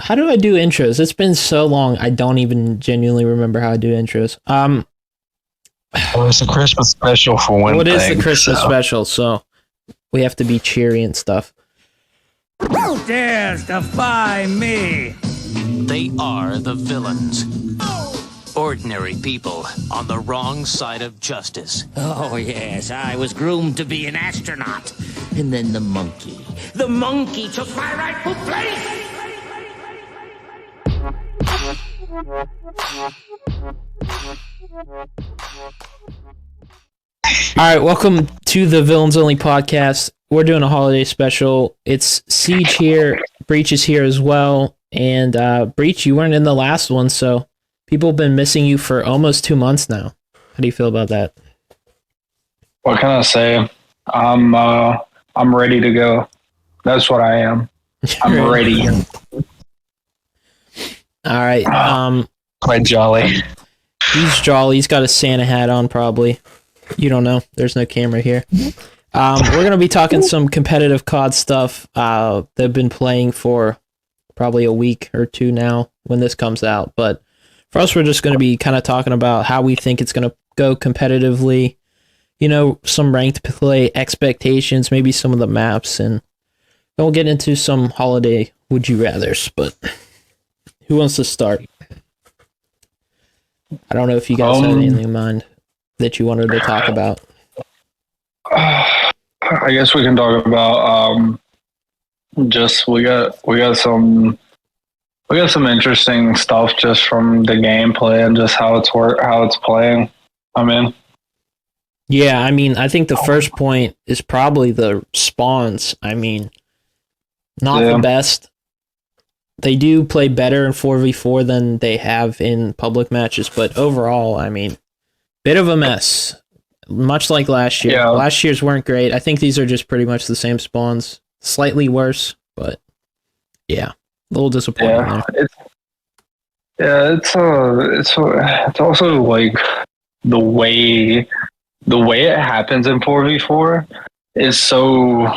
How do I do intros? It's been so long. I don't even genuinely remember how I do intros. Well, it's a Christmas special for one What is thing. the Christmas special? So we have to be cheery and stuff. Who dares defy me? They are the villains. Ordinary people on the wrong side of justice. Oh, yes, I was groomed to be an astronaut. And then the monkey. The monkey took my rightful place! All right, welcome to the Villains Only podcast. We're doing a holiday special. It's CeeJ here. Breach is here as well. And Breach, you weren't in the last one, so people have been missing you for almost 2 months now. How do you feel about that? What can I say? I'm ready to go. That's what I am. I'm ready. All right. Quite jolly. He's jolly. He's got a Santa hat on, probably. You don't know. There's no camera here. We're going to be talking some competitive COD stuff. They've been playing for probably a week or two now when this comes out. But for us, we're just going to be kind of talking about how we think it's going to go competitively. You know, some ranked play expectations, maybe some of the maps. And then we'll get into some holiday would you rathers. But who wants to start? I don't know if you guys had anything in mind that you wanted to talk about. I guess we can talk about just we got some interesting stuff just from the gameplay and just how it's playing. Yeah, I think the first point is probably the spawns. Not the best. They do play better in 4v4 than they have in public matches, but overall, bit of a mess. Much like last year. Yeah. Last year's weren't great. I think these are just pretty much the same spawns. Slightly worse, but yeah, a little disappointing there. It's also like the way it happens in 4v4 is so,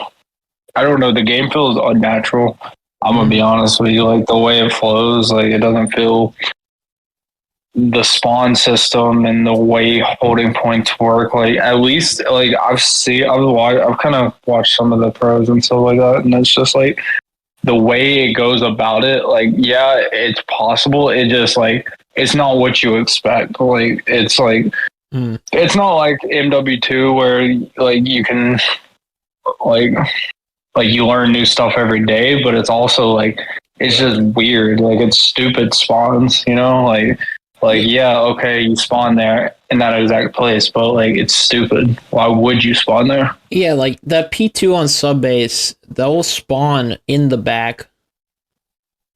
I don't know, the game feels unnatural. I'm gonna be honest with you, like the way it flows, like it doesn't feel, the spawn system and the way holding points work, like at least like I've kind of watched some of the pros and stuff like that, and it's just like the way it goes about it, like yeah, it's possible, it just like it's not what you expect. Like it's like it's not like MW2 where like you can like you learn new stuff every day, but it's also like it's just weird, like it's stupid spawns, you know, like yeah, okay, you spawn there in that exact place, but like it's stupid. Why would you spawn there? Yeah, like that P2 on sub base, they'll spawn in the back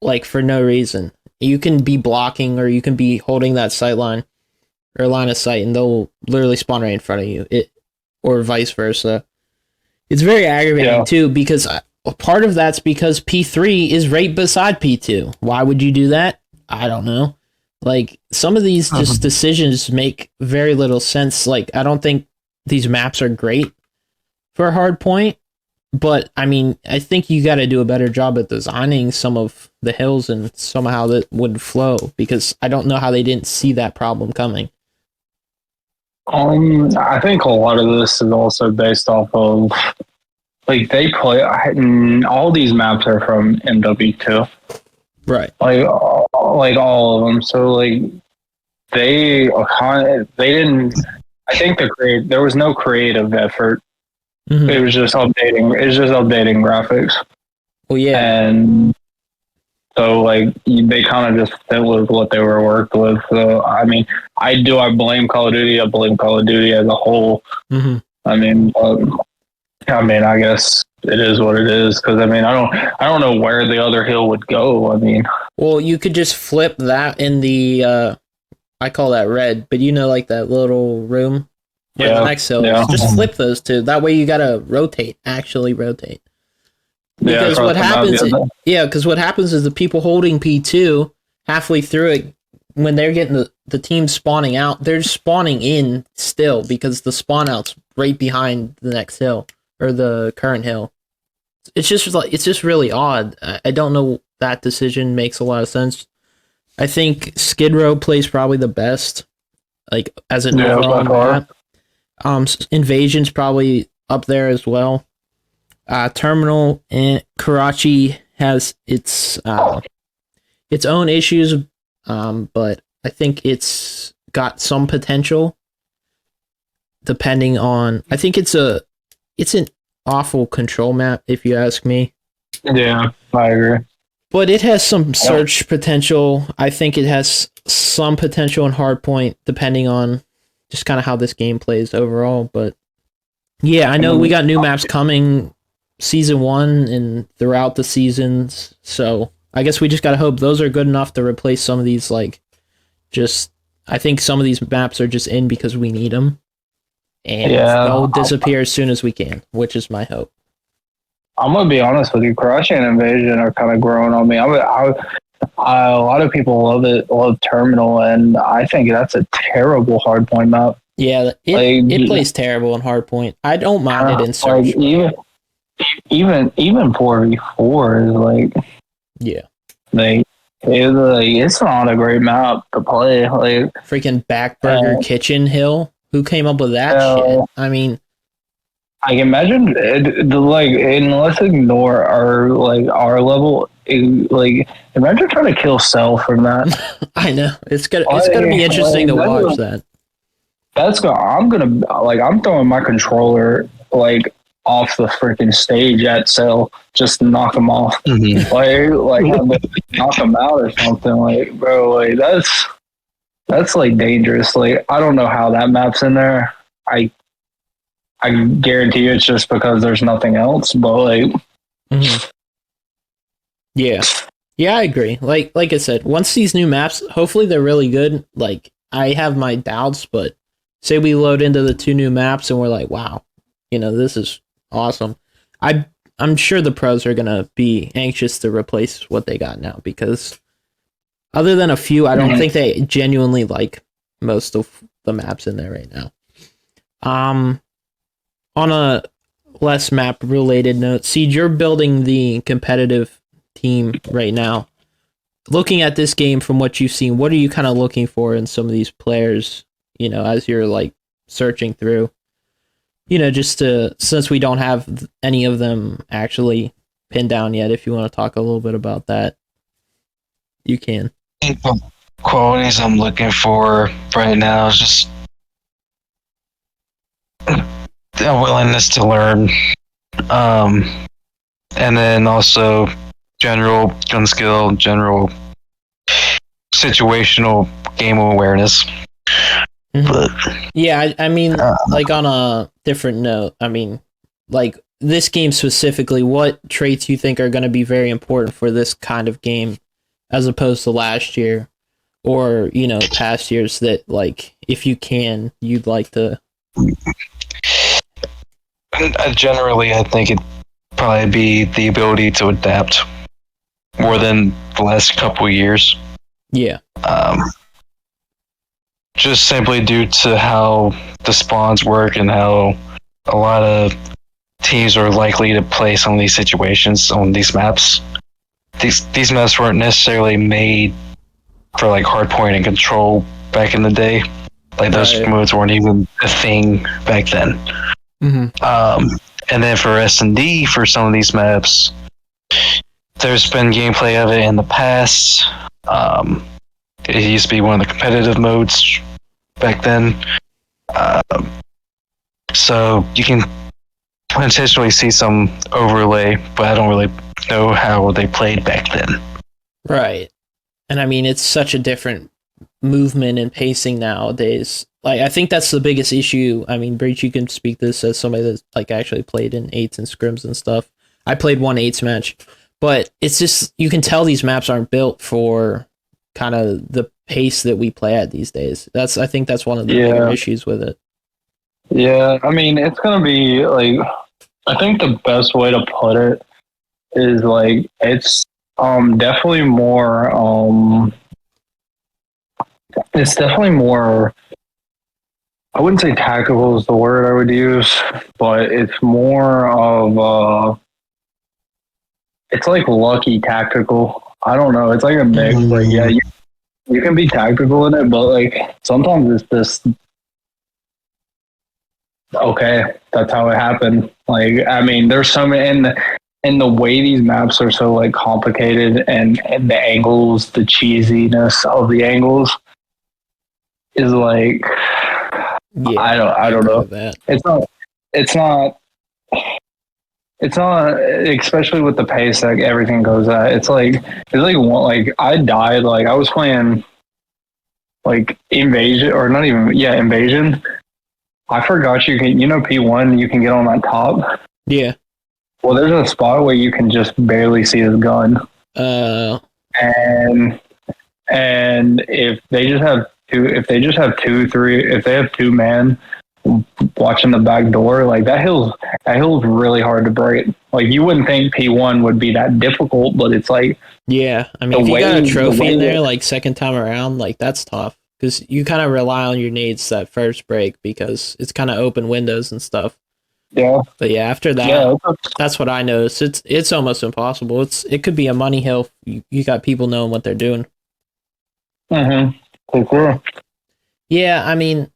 like for no reason. You can be blocking or you can be holding that sight line or line of sight and they'll literally spawn right in front of you. Or vice versa. It's very aggravating too, because part of that's because P3 is right beside P2. Why would you do that? I don't know. Like, some of these just decisions make very little sense. Like, I don't think these maps are great for a hard point, but I think you got to do a better job at designing some of the hills and somehow that would flow, because I don't know how they didn't see that problem coming. I think a lot of this is also based off of like they play. All these maps are from MW2, right? Like all of them. So like they didn't. I think there was no creative effort. Mm-hmm. It was just updating. It's just updating graphics. Well, yeah, and so like they kind of just fit with what they were worked with. So I blame Call of Duty. I blame Call of Duty as a whole. Mm-hmm. I guess it is what it is, because I don't know where the other hill would go. Well, you could just flip that in the I call that red, but like that little room where the next hill is. Just flip those two. That way you gotta actually rotate. Because what happens is the people holding P2 halfway through it, when they're getting the team spawning out, they're spawning in still because the spawn out's right behind the next hill or the current hill. It's just really odd. I don't know that decision makes a lot of sense. I think Skid Row plays probably the best, like as an overall map. Invasion's probably up there as well. Terminal and Karachi has its own issues, but I think it's got some potential. Depending on, I think it's an awful control map if you ask me. Yeah, I agree. But it has some search potential. I think it has some potential in hardpoint, depending on just kind of how this game plays overall. But yeah, I know we got new maps coming season 1 and throughout the seasons. So I guess we just got to hope those are good enough to replace some of these, like, just, I think some of these maps are just in because we need them. And they'll disappear as soon as we can, which is my hope. I'm gonna be honest with you. Karachi and Invasion are kind of growing on me. A lot of people love Terminal, and I think that's a terrible hardpoint map. Yeah, it plays terrible in hardpoint. I don't mind it in search. Like, even 4v4 is like, yeah, it's not a great map to play. Like freaking Backburger Kitchen Hill. Who came up with that shit? I mean, I can imagine and let's ignore our level. Imagine trying to kill Cell from that. I know it's gonna be interesting to watch that. I'm throwing my controller off the freaking stage at Cell, just knock him off. Knock him out or something. Bro, that's dangerous. I don't know how that map's in there. I guarantee you it's just because there's nothing else, but yeah, I agree. Like I said, once these new maps, hopefully they're really good. Like, I have my doubts, but say we load into the 2 new maps and we're like, wow, this is awesome. I'm sure the pros are gonna be anxious to replace what they got now, because other than a few, I don't think they genuinely like most of the maps in there right now. On a less map related note, CeeJ, you're building the competitive team right now. Looking at this game from what you've seen, what are you kind of looking for in some of these players, as you're searching through? Since we don't have any of them actually pinned down yet, if you want to talk a little bit about that, you can. I think the qualities I'm looking for right now is just a willingness to learn, and then also general gun skill, general situational game awareness. But yeah, I mean, on a different note, I mean, this game specifically, what traits you think are going to be very important for this kind of game as opposed to last year or, past years that, if you can, you'd like to? Generally, I think it'd probably be the ability to adapt more than the last couple of years. Yeah. Just simply due to how the spawns work and how a lot of teams are likely to play some of these situations on these maps. These maps weren't necessarily made for hardpoint and control back in the day. Those modes weren't even a thing back then. And then for S&D, for some of these maps, there's been gameplay of it in the past. It used to be one of the competitive modes back then. So you can potentially see some overlay, but I don't really know how they played back then. Right. And I mean, it's such a different movement and pacing nowadays. I think that's the biggest issue. I mean, Breach, you can speak this as somebody that's actually played in 8s and scrims and stuff. I played one 8s match, but it's just, you can tell these maps aren't built for kind of the pace that we play at these days. I think that's one of the bigger issues with it. Yeah, I mean, it's gonna be I think the best way to put it is it's definitely more it's definitely more, I wouldn't say tactical is the word I would use, but it's more of it's lucky tactical. I don't know. It's like a mix. Like, yeah, you can be tactical in it, but like sometimes it's just okay. That's how it happened. Like, I mean, there's so many, and the way these maps are so like complicated, and the angles, the cheesiness of the angles is like, Yeah, I don't know. that. It's not, especially with the pace that everything goes at. It's like I died. Like I was playing like Invasion, or not even, yeah, Invasion. I forgot you can, P1, you can get on that top. Yeah. Well, there's a spot where you can just barely see his gun. And if they just have if they have two man watching the back door, like that hill's really hard to break. Like you wouldn't think P1 would be that difficult, but it's like, yeah, I mean, if you got a trophy in there, like second time around, like that's tough because you kind of rely on your nades that first break because it's kind of open windows and stuff. Yeah, but yeah, after that, that's what I noticed. It's almost impossible. It could be a money hill. You got people knowing what they're doing. Cool. Yeah, I mean,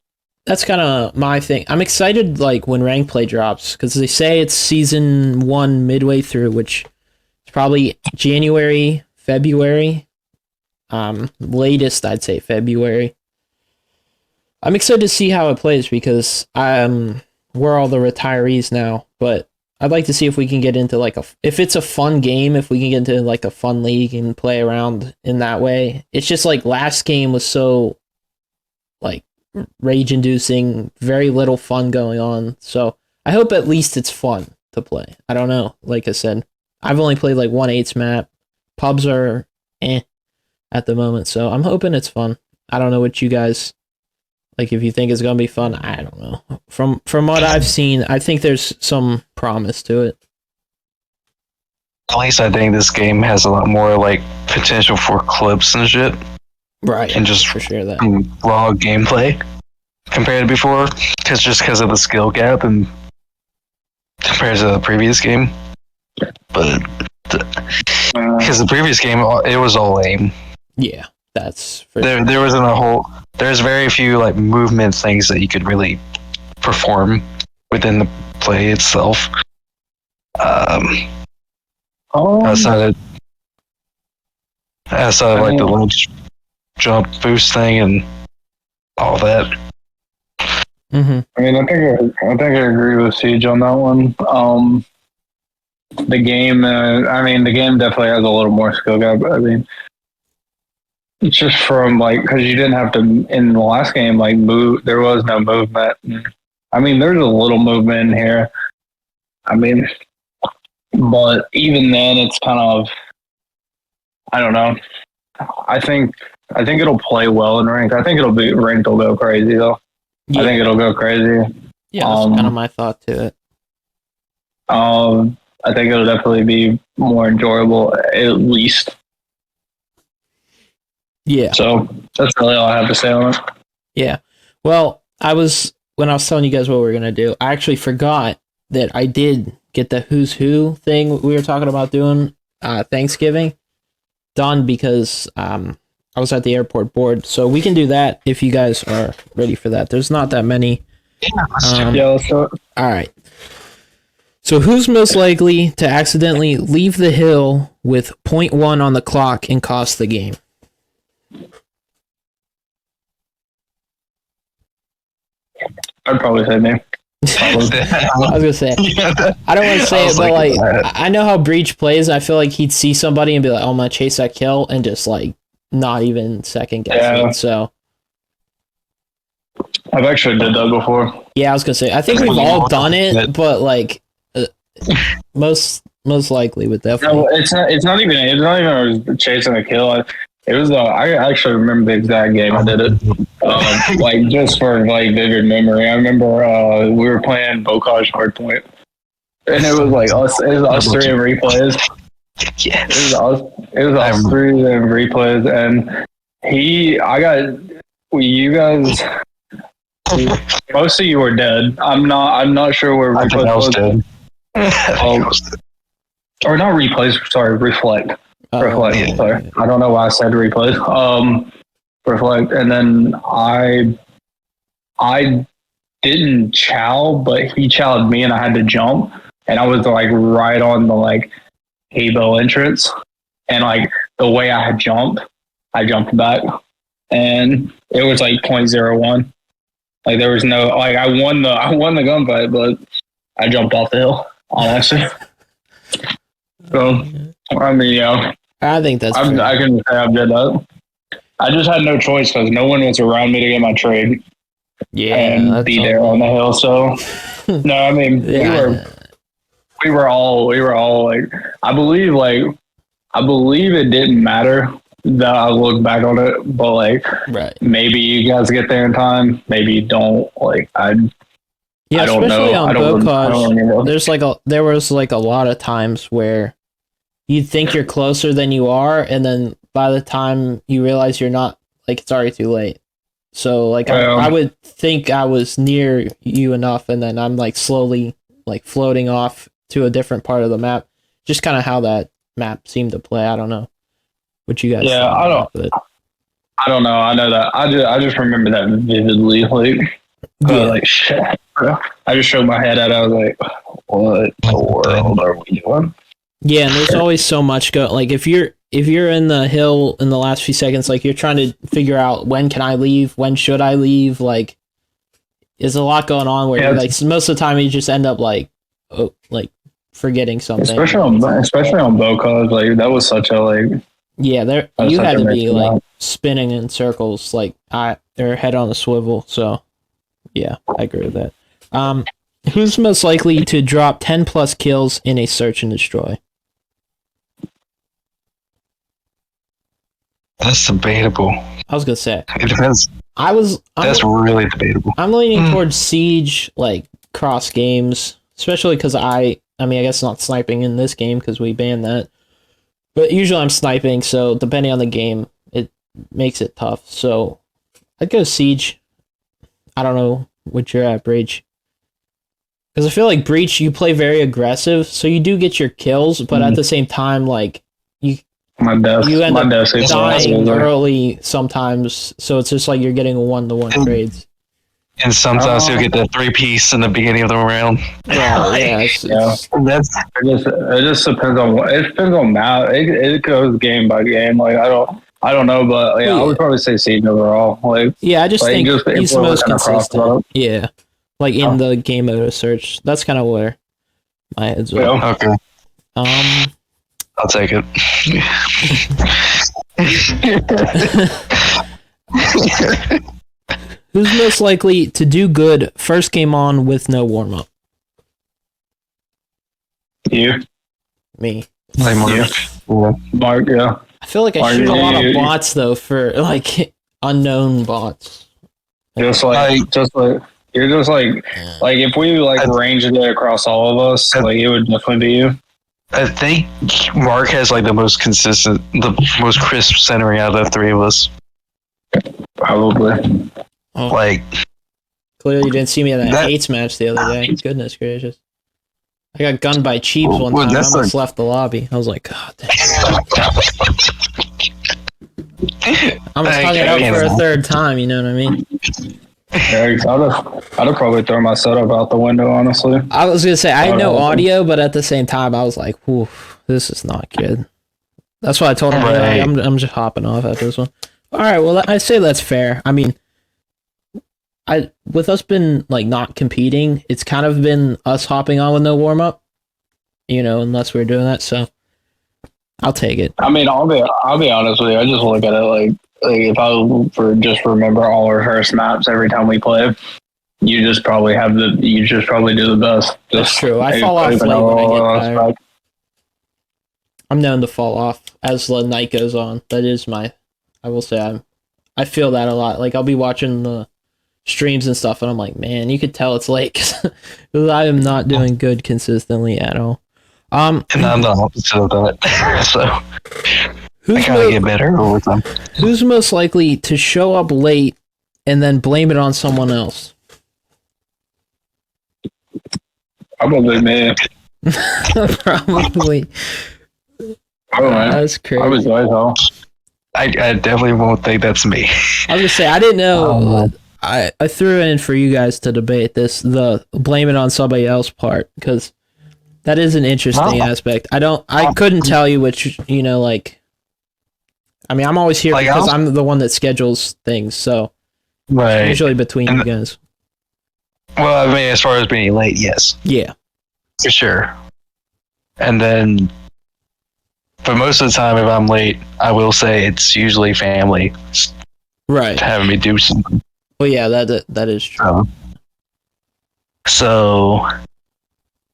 that's kind of my thing. I'm excited like when rank play drops because they say it's season 1 midway through, which is probably January, February, latest I'd say February. I'm excited to see how it plays because we're all the retirees now, but I'd like to see if we can get into like if it's a fun game, if we can get into like a fun league and play around in that way. It's just like last game was so like rage inducing, very little fun going on. So I hope at least it's fun to play. I don't know. Like I said, I've only played like 1/8 map. Pubs are at the moment, so I'm hoping it's fun. I don't know what you guys like. If you think it's gonna be fun, I don't know. From what I've seen, I think there's some promise to it. At least I think this game has a lot more like potential for clips and shit. Right. And just for sure that raw gameplay compared to before, because of the skill gap and compared to the previous game. But because the previous game, it was all lame. Yeah, that's for there. There wasn't a whole. There's very few like movement things that you could really perform within the play itself. Outside of like the launch jump boost thing and all that. I mean, I think I agree with CeeJ on that one. The game, the game definitely has a little more skill gap. I mean, it's just from like because you didn't have to in the last game like move. There was no movement. I mean, there's a little movement in here. I mean, but even then, it's kind of, I don't know. I think it'll play well in ranked. I think ranked will go crazy though. Yeah. I think it'll go crazy. Yeah, that's kind of my thought to it. I think it'll definitely be more enjoyable, at least. Yeah. So that's really all I have to say on it. Yeah. Well, when I was telling you guys what we were gonna do, I actually forgot that I did get the Who's Who thing we were talking about doing Thanksgiving done because I was at the airport bored. So we can do that if you guys are ready for that. There's not that many. Let's do it. All right. So who's most likely to accidentally leave the hill with 0.1 on the clock and cost the game? I'd probably say me. I was gonna say, I don't want to say it, but like, I know how Breach plays. I feel like he'd see somebody and be like, "Oh, I'm gonna chase that kill," and just like not even second guess it. So I've actually did that before. Yeah, I was gonna say, I think we've all done it, but like most likely with definitely. No, it's not even I was chasing a kill. It was I actually remember the exact game I did it. Like just for like vivid memory. I remember we were playing Bocage Hardpoint, and it was like us three in replays. Yes, it was us three in replays, and you guys. Most of you were dead. I'm not sure where replays was. Dead. Or not replays. Sorry, reflect. Reflect. yeah. Sorry, I don't know why I said replay. Reflect, and then I didn't chow, but he chowed me, and I had to jump, and I was like right on the like Abo entrance, and like the way I jumped back, and it was like 0.01. Like there was no like I won the gunfight, but I jumped off the hill on accident. So I mean, yeah, I think that's I fair. can say I did that. I just had no choice because no one was around me to get my trade Yeah, and that's be all there me. on the hill. So no, I mean Yeah, we were all like I believe it didn't matter that I look back on it, but like right. maybe you guys get there in time, maybe you don't. Like Yeah, I don't especially know. on I don't Bocage, remember. there was like a lot of times where you think you're closer than you are, and then by the time you realize you're not, like it's already too late. So like I would think I was near you enough, and then I'm like slowly like floating off to a different part of the map. Just kind of how that map seemed to play. I don't know what you guys. Yeah, thought about it. I don't know. I know that. I just remember that vividly. Like, Yeah. like shit. Bro. I just showed my head at it. I was like, what the world are we doing? Yeah, and there's always so much like if you're in the hill in the last few seconds, like you're trying to figure out when can I leave, when should I leave, like there's a lot going on where like most of the time you just end up like forgetting something. Especially on Bocage, like that was such a like. Yeah, there you had to be like spinning in circles, like or head on a swivel. So yeah, I agree with that. Who's most likely to drop 10 plus kills in a search and destroy? That's debatable. I was gonna say It depends. That's really debatable. I'm leaning towards CeeJ, like cross games, especially because I mean, I guess not sniping in this game because we banned that. But usually I'm sniping, so depending on the game, it makes it tough. So I'd go CeeJ. I don't know what you're at, Breach. Because I feel like Breach, you play very aggressive, so you do get your kills, but at the same time, like you end up dying early sometimes, so it's just like you're getting 1-to-1 trades. And sometimes you'll get the 3-piece in the beginning of the round. It just depends on map. It goes game by game. Like I don't know, but yeah, I would probably say CeeJ overall. Like I just think he's the most consistent. Yeah, like in the game mode of search. That's kind of where my head's at. Okay. I'll take it. Who's most likely to do good first game on with no warm up? You. Me. Like Mark. Mark, yeah. I feel like I shoot a lot of bots though for like unknown bots. Just like you're just like if we like ranged it across all of us, like it would definitely be you. I think Mark has like the most consistent, the most crisp centering out of the three of us. Probably. Oh. Like clearly you didn't see me in that Hates match the other day. Goodness gracious. I got gunned by Cheeps one time. I almost left the lobby. I was like, God damn. I was hung it up for a third time, you know what I mean? Yeah, I'd have probably thrown my setup out the window, honestly. I was gonna say I had no audio, but at the same time I was like, whew, this is not good. That's why I told him I'm just hopping off after this one. Alright, well I say that's fair. I mean with us been like not competing, it's kind of been us hopping on with no warm up. You know, unless we're doing that, so I'll take it. I mean, I'll be honest with you. I just look at it like if I just remember all our first maps every time we play, you just probably do the best. That's true. I fall off late when I get tired. I'm known to fall off as the night goes on. That is I will say I feel that a lot. Like I'll be watching the streams and stuff, and I'm like, man, you could tell it's late because I am not doing good consistently at all. And I'm the opposite of that. So I gotta get better over time. Who's most likely to show up late and then blame it on someone else? Probably me. Probably. I don't know. That's crazy. I was like, oh. I definitely won't think that's me. I was gonna say I didn't know. I threw it in for you guys to debate this, the blame it on somebody else part, because that is an interesting aspect. I couldn't tell you which, like. I mean, I'm always here Like, because I'm the one that schedules things, so Right. usually between you guys. Well, I mean, as far as being late, yes, Yeah. for sure. And then, but most of the time, if I'm late, I will say it's usually family Right. having me do something. Well, yeah, that is true. So,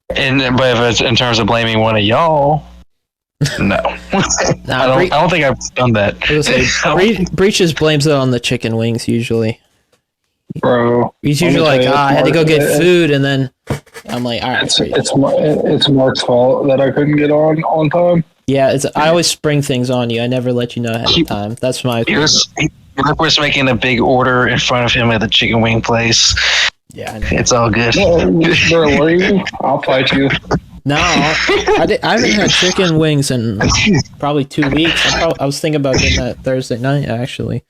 but if it's in terms of blaming one of y'all, no, I don't think I've done that. I was gonna say, Breaches blames it on the chicken wings usually. Bro, He's usually like, I had to go get food, and then I'm like, all right. It's Mark's fault that I couldn't get on time. Yeah, I always spring things on you. I never let you know ahead of time. That's my. He was making a big order in front of him at the chicken wing place. Yeah, I know. It's all good. Bro, where are you? I'll fight you. No, I haven't had chicken wings in probably 2 weeks. I was thinking about getting that Thursday night, actually.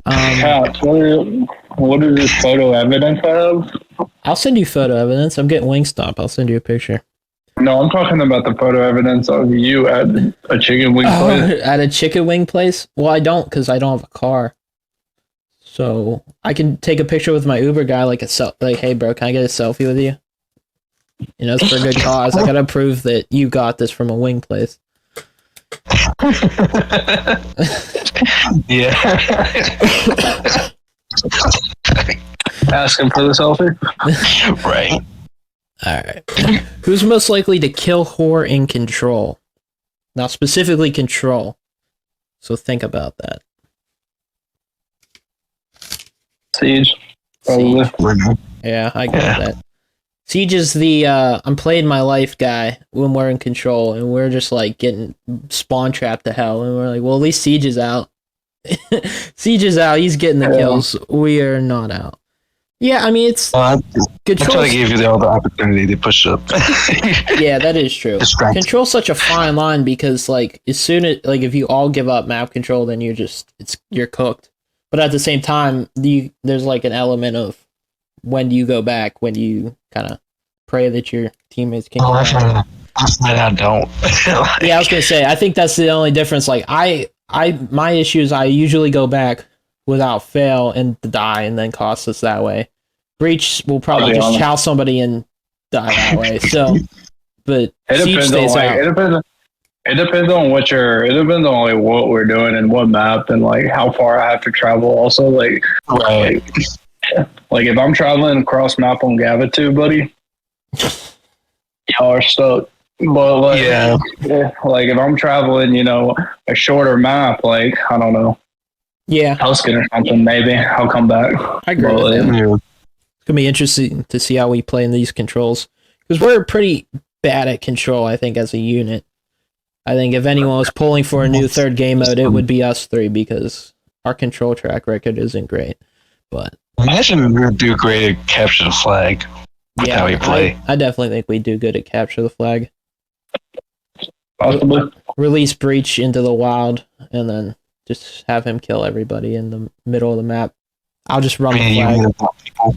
Kat, what is this photo evidence of? I'll send you photo evidence. I'm getting Wingstop. I'll send you a picture. No, I'm talking about the photo evidence of you at a chicken wing place. At a chicken wing place? Well, I don't, because I don't have a car. So I can take a picture with my Uber guy, like hey bro, can I get a selfie with you? It's for a good cause. I gotta prove that you got this from a wing place. Yeah. Ask him for the selfie. Right. Alright. Who's most likely to kill whore in Control? Now, specifically Control. So think about that. CeeJ. Probably. CeeJ. Yeah, I got that. CeeJ is the I'm playing my life guy when we're in Control, and we're just like getting spawn trapped to hell, and we're like, well, at least CeeJ is out. CeeJ is out. He's getting the kills. We are not out. Yeah, I mean, it's I Control. try to give you all the opportunity to push up. Yeah, that is true. Control's such a fine line because, like, as soon as if you all give up map control, then you're cooked. But at the same time, there's like an element of when do you go back? When do you kind of pray that your teammates can? I don't. Yeah, I was gonna say. I think that's the only difference. Like, my issue is I usually go back without fail and die, and then cost us that way. Breach will probably just chow somebody and die that way. So, but CeeJ stays out. It depends on what what we're doing and what map and like how far I have to travel. Also, like if I'm traveling across map on Gavatu, buddy, y'all are stuck. But like, like if I'm traveling, a shorter map, like I don't know. Yeah, Huskin or something, maybe I'll come back. I agree with that. Yeah. It's gonna be interesting to see how we play in these controls because we're pretty bad at control. I think as a unit, I think if anyone was pulling for a new third game mode, it would be us three because our control track record isn't great. But imagine we would do great at capture the flag with how we play. I definitely think we do good at capture the flag. Possibly. Release Breach into the wild and then just have him kill everybody in the middle of the map. I'll just run the flag.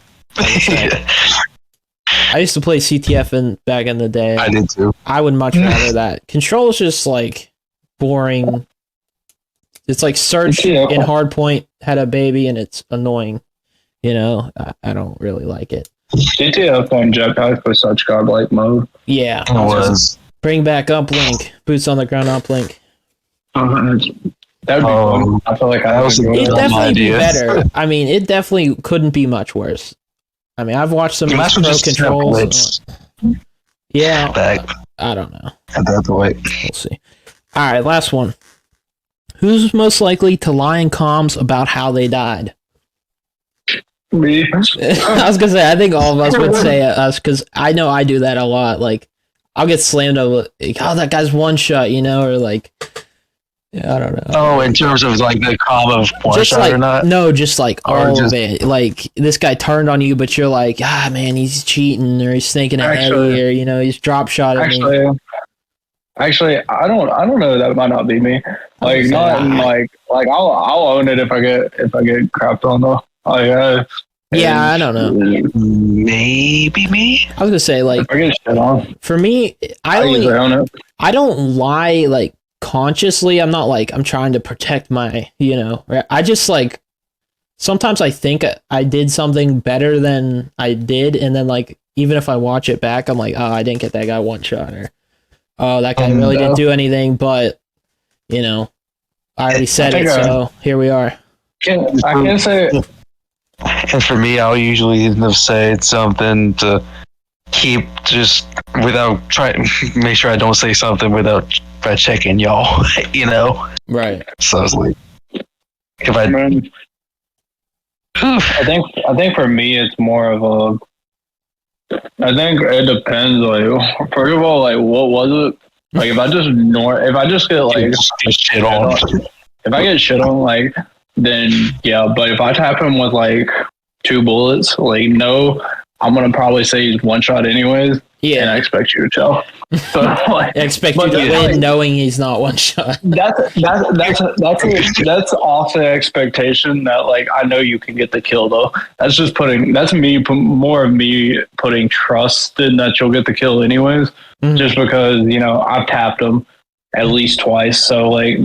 I used to play CTF back in the day. I did too. I would much rather that. Control is just like boring. It's like Search in Hardpoint had a baby and it's annoying. I don't really like it. CTF on Jetpack was such godlike mode. Yeah. It was. Bring back uplink. Boots on the ground uplink. That would be fun. I feel like it'd definitely be better. I mean, it definitely couldn't be much worse. I mean, I've watched some of these pro controls. Yeah, I don't know. We'll see. All right, last one. Who's most likely to lie in comms about how they died? Me. I was gonna say, I think all of us would say us because I know I do that a lot. Like, I'll get slammed over, like, oh, that guy's one shot, or like. Yeah, I don't know. Oh, in terms of like the calm of one shot or not? No, just like all of it. Like this guy turned on you, but you're like, man, he's cheating or he's thinking ahead here. He's drop shotting me. Actually, I don't know. That might not be me. Like, not in, like I'll own it if I get crapped on though. Like, Yeah, I don't know. Maybe me. I was gonna say, like, if I get shit on, for me, I usually own it. I don't lie, like, consciously. I'm not like I'm trying to protect my, I just, like, sometimes I think I did something better than I did, and then, like, even if I watch it back, I'm like, oh, I didn't get that guy one shot, or oh, that guy really didn't do anything, but, I already said it, so here we are. I can say. And for me, I'll usually end up saying something to keep just without trying, make sure I don't say something without checking y'all, Right. So it's like, if I think for me, it's more of a. I think it depends. Like, first of all, like, what was it? Like, if I just get like shit on, if I get shit on, like, then yeah. But if I tap him with like 2 bullets, like, no, I'm gonna probably say he's one shot anyways. Yeah, and I expect you to tell. So, like, I expect you to win, knowing he's not one shot. That's off the expectation that, like, I know you can get the kill though. That's more of me putting trust in that you'll get the kill anyways. Mm-hmm. Just because I've tapped him at least twice, so like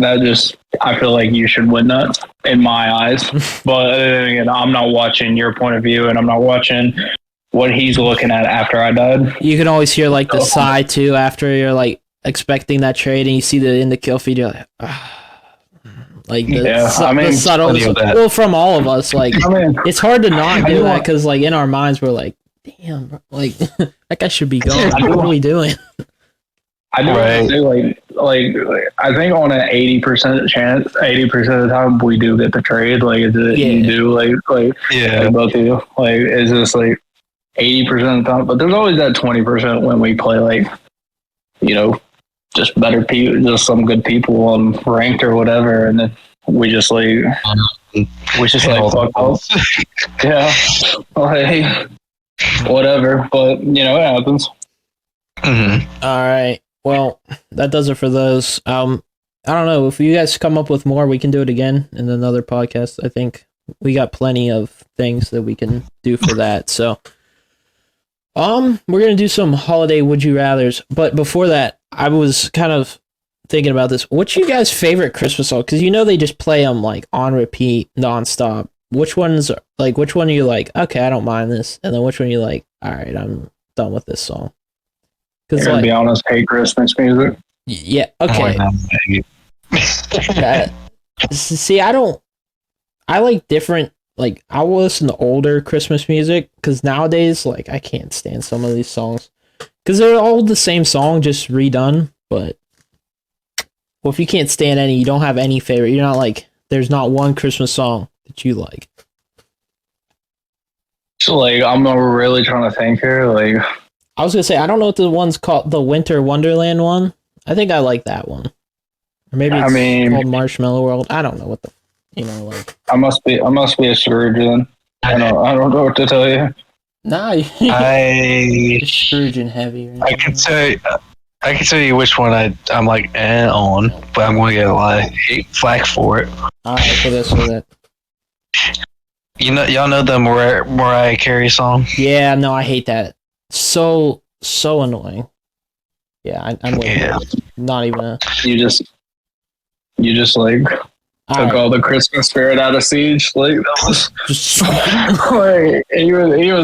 I feel like you should win that in my eyes. But again, I'm not watching your point of view, and I'm not watching what he's looking at after I died. You can always hear like the sigh too after you're like expecting that trade, and you see in the kill feed, you're like, like the subtle. Well, from all of us, like, it's hard to not do that because like in our minds we're like, damn, bro, like that guy should be going. What are we doing? I do I think on an 80% chance, 80% of the time we do get the trade. Like, you do like both of you. Like, it's just like 80% of the time, but there's always that 20% when we play like, just better people, just some good people on ranked or whatever, and then we just like fuck off. Yeah, like, whatever. But it happens. Mm-hmm. All right. Well, that does it for those. I don't know if you guys come up with more, we can do it again in another podcast. I think we got plenty of things that we can do for that. So. We're gonna do some holiday would you rather's, but before that, I was kind of thinking about this. What's your guys' favorite Christmas song? Because they just play them like on repeat, nonstop. Which one are you like? Okay, I don't mind this, and then which one are you like? All right, I'm done with this song. Because to be honest, hate Christmas music. Yeah. Okay. See, I like different. Like, I will listen to older Christmas music, because nowadays, like, I can't stand some of these songs. Because they're all the same song, just redone. But, well, if you can't stand any, you don't have any favorite. You're not like, there's not one Christmas song that you like. So, like, I'm really trying to think here. Like, I was going to say, I don't know what the one's called, the Winter Wonderland one. I think I like that one. Or maybe it's called Marshmallow World. I don't know what the... like, I must be a Scrooge then. I don't know what to tell you. Nah, you're Scrooge and heavy. I can tell you which one I'm like on, but I'm going to get a lot of hate flack for it. All right, for that. Y'all know the Mariah Carey song? Yeah, no, I hate that. So annoying. Yeah, I'm not even a... You just like... Took all the Christmas spirit out of CeeJ. Like, that was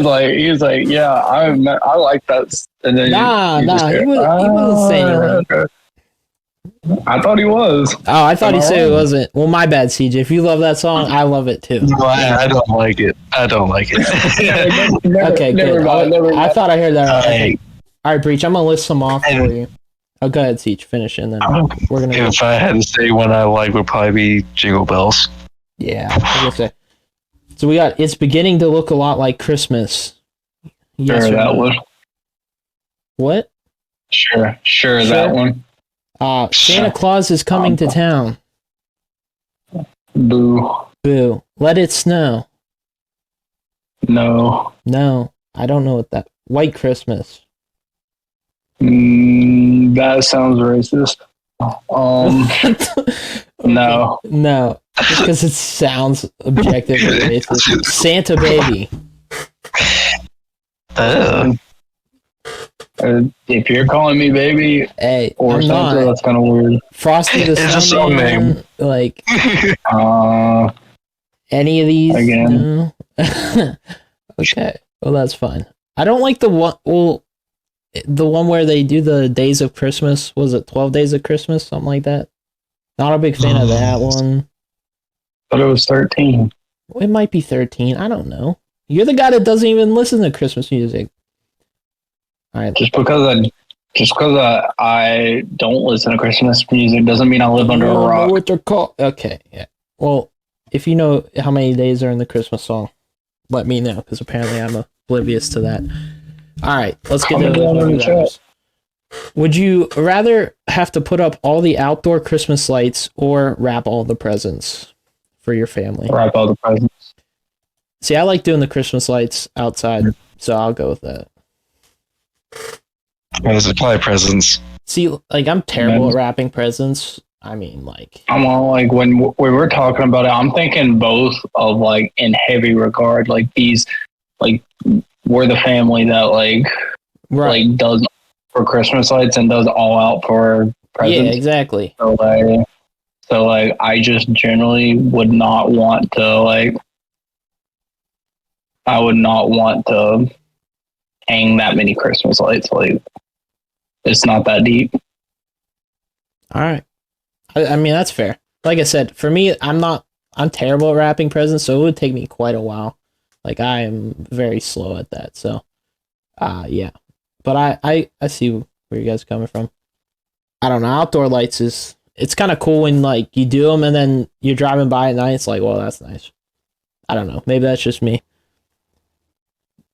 like, he was like, yeah, I like that. And then he wasn't saying anything. Okay. I thought he was. Oh, I thought he said it wasn't. Well, my bad, CeeJ. If you love that song, I love it too. No, I don't like it. Okay, good. I thought I heard that. Right. All right, Breach. I'm gonna list some off for you. Oh, go ahead, CeeJ. Finish, and then we're gonna. If I had to say one I like, would probably be Jingle Bells. Yeah, I was gonna say. So we got. It's beginning to look a lot like Christmas. Yes, sure, that one. What? Sure, that one. Santa Claus is coming to town. Boo. Let it snow. No, I don't know what that. White Christmas. That sounds racist. No. No, just because it sounds objectively racist. Santa baby. If you're calling me baby Hey, or I'm Santa, not. that's kind of weird. Frosty the It's a song Snowman. name. Like Uh, any of these? Again. No. Okay, well that's fine. I don't like the one. Well, the one where they do the days of Christmas. Was it 12 Days of Christmas? Something like that. Not a big fan of that one. but it was 13. It might be 13. I don't know. You're the guy that doesn't even listen to Christmas music. All right. Just because I don't listen to Christmas music doesn't mean I live under a Know rock. what they're called. Okay, yeah. Well, if you know how many days are in the Christmas song, let me know, because apparently I'm oblivious to that. All right, let's get to Comment down in the chat. Would you rather have to put up all the outdoor Christmas lights or wrap all the presents for your family? Wrap all the presents. See, I like doing the Christmas lights outside, so I'll go with that. This is probably presents. See, like, I'm terrible at wrapping presents. I mean, like, I'm all like, when we were talking about it, I'm thinking both of like in heavy regard, like these, like we're the family that like does for Christmas lights and does all out for presents. Yeah, exactly. So like I just generally would not want to I would not want to hang that many Christmas lights. Like it's not that deep. All right. I mean, that's fair. Like I said, for me, I'm terrible at wrapping presents, so it would take me quite a while. Like, I am very slow at that, so, yeah. But I see where you guys are coming from. I don't know, outdoor lights it's kind of cool when, like, you do them and then you're driving by at night, it's like, well, that's nice. I don't know, maybe that's just me.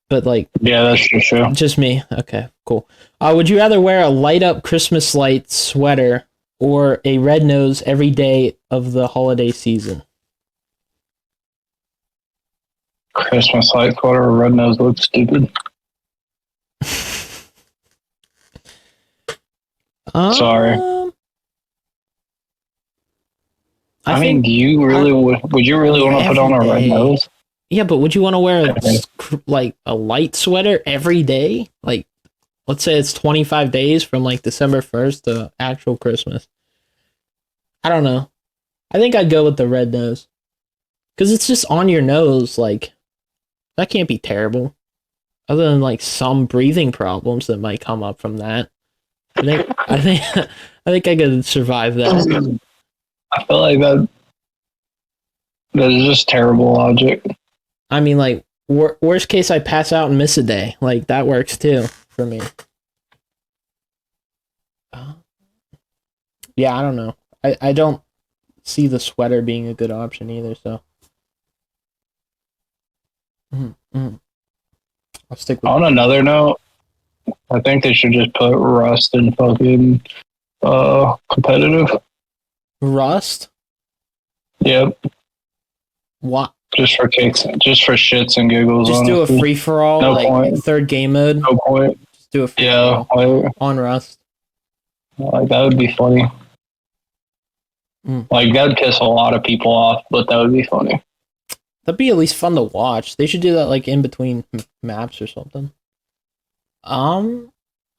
But, like... Yeah, that's true. Just me. Okay, cool. Would you rather wear a light-up Christmas light sweater or a red nose every day of the holiday season? Christmas light sweater or red nose looks stupid. Sorry. I mean, do you really would you really want to put on a red nose? Yeah, but would you want to wear a light sweater every day? Like, let's say it's 25 days from like December 1st to actual Christmas. I don't know. I think I'd go with the red nose. Because it's just on your nose, like, that can't be terrible. Other than like some breathing problems that might come up from that. I think I could survive that. I feel like that is just terrible logic. I mean, like, worst case, I pass out and miss a day. Like, that works too for me. Yeah, I don't know. I don't see the sweater being a good option either, so. I'll stick with On another note, I think they should just put Rust in fucking competitive. Rust? Yep. What? Just for kicks, just for shits and giggles. Just honestly. do a free for all, No like point. third game mode. No point. Just do a free Yeah, for all on Rust. like that would be funny. Like that'd piss a lot of people off, but that would be funny. That'd be at least fun to watch. They should do that like in between maps or something. I was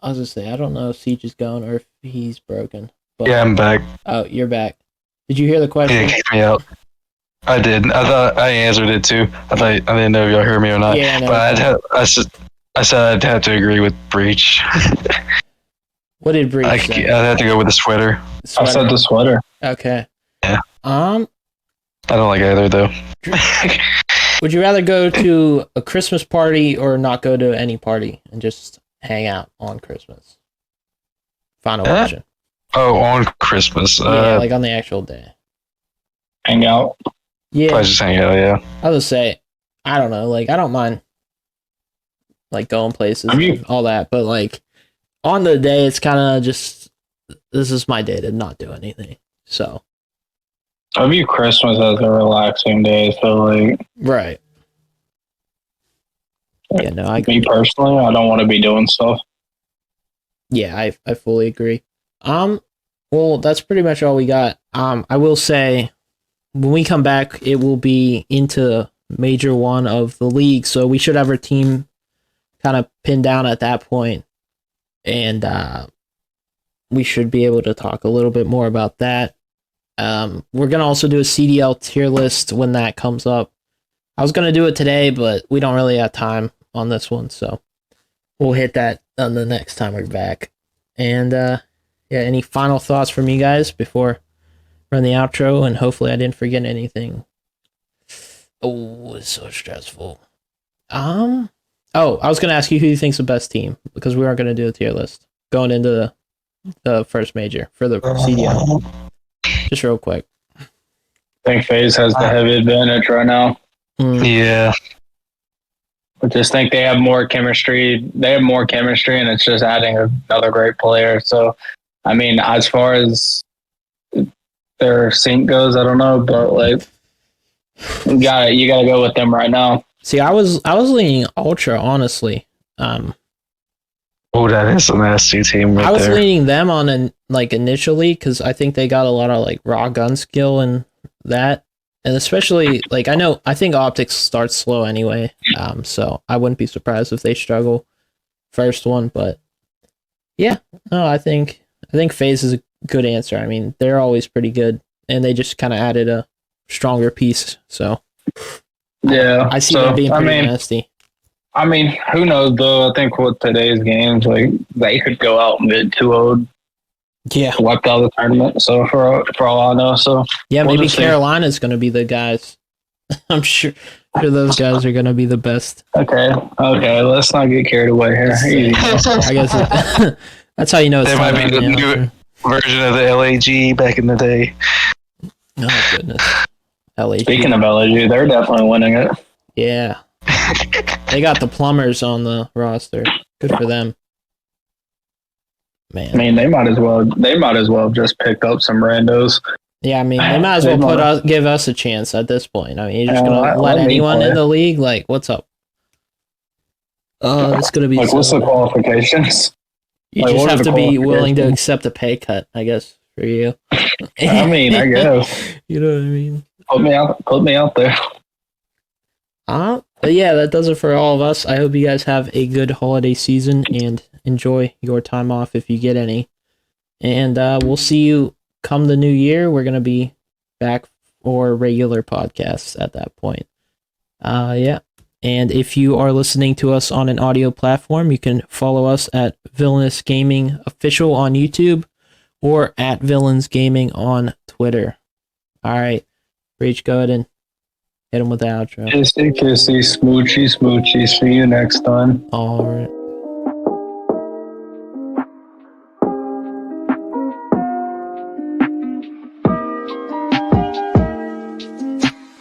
gonna say I don't know if CeeJ is going or if he's broken. But, Yeah, I'm back. Oh, you're back. Did you hear the question? Yeah, kick me out. I did. I thought I answered it too. I didn't know if y'all heard me or not. Yeah, no. But I said I'd have to agree with Breach. What did Breach I'd say? have to go with the sweater. I said the sweater. Okay. Yeah. I don't like either though. Would you rather go to a Christmas party or not go to any party and just hang out on Christmas? Final option. Oh, on Christmas. Yeah, like on the actual day. Hang out. Yeah. Probably just hang out, yeah. I'll just say, I don't know, like I don't mind like going places and all that, but like on the day it's kind of just, this is my day to not do anything. So I view Christmas as a relaxing day, so like right. Yeah, no, I me personally, I don't want to be doing stuff. Yeah, I fully agree. Well, that's pretty much all we got. I will say when we come back, it will be into Major 1 of the league, so we should have our team kind of pinned down at that point, and we should be able to talk a little bit more about that. We're gonna also do a CDL tier list when that comes up. I was gonna do it today, but we don't really have time on this one, so we'll hit that on the next time we're back. And yeah, any final thoughts from you guys before we run the outro? And hopefully I didn't forget anything. Oh, it's so stressful. Oh, I was gonna ask you who you think's the best team, because we aren't gonna do a tier list going into the first major for the CDL. Just real quick. I think FaZe has the heavy advantage right now. Yeah. I just think they have more chemistry. They have more chemistry, and it's just adding another great player. So, I mean, as far as their sync goes, I don't know, but like, you gotta go with them right now. See, I was leaning Ultra, honestly. Oh, that is a nasty team right I was there. leaning them on initially, because I think they got a lot of like raw gun skill and that, and especially like I think Optics starts slow anyway, so I wouldn't be surprised if they struggle first one. But yeah, no, I think FaZe is a good answer. I mean, they're always pretty good, and they just kind of added a stronger piece. So Yeah, I see them being pretty nasty. I mean, who knows though? I think with today's games, like they could go out and get 2-0, Yeah, wiped out of the tournament. So for all I know, so yeah, we'll maybe just see. Carolina's going to be the guys. I'm sure those guys are going to be the best. Okay, let's not get carried away here. I guess that's how you know it's They time might be to the run the new outro. version of the LAG back in the day. Oh goodness, LAG. Speaking of LSU, they're definitely winning it. Yeah, they got the plumbers on the roster. Good for them, man. I mean, they might as well just pick up some randos. Yeah, I mean, they might as well give us a chance at this point. I mean, you're just gonna let me anyone play. in the league? Like, what's up? It's gonna be Like, what's the qualifications? You like, just what are have the to be willing to qualifications? accept a pay cut, I guess, for you. I mean, I guess. You know what I mean? Put me out there. But yeah, that does it for all of us. I hope you guys have a good holiday season and enjoy your time off if you get any. And we'll see you come the new year. We're gonna be back for regular podcasts at that point. Yeah. And if you are listening to us on an audio platform, you can follow us at Villainous Gaming Official on YouTube or at Villains Gaming on Twitter. All right. Reach, go ahead and hit him with the outro. Kissy, kissy, smoochy, smoochy. See you next time. All right.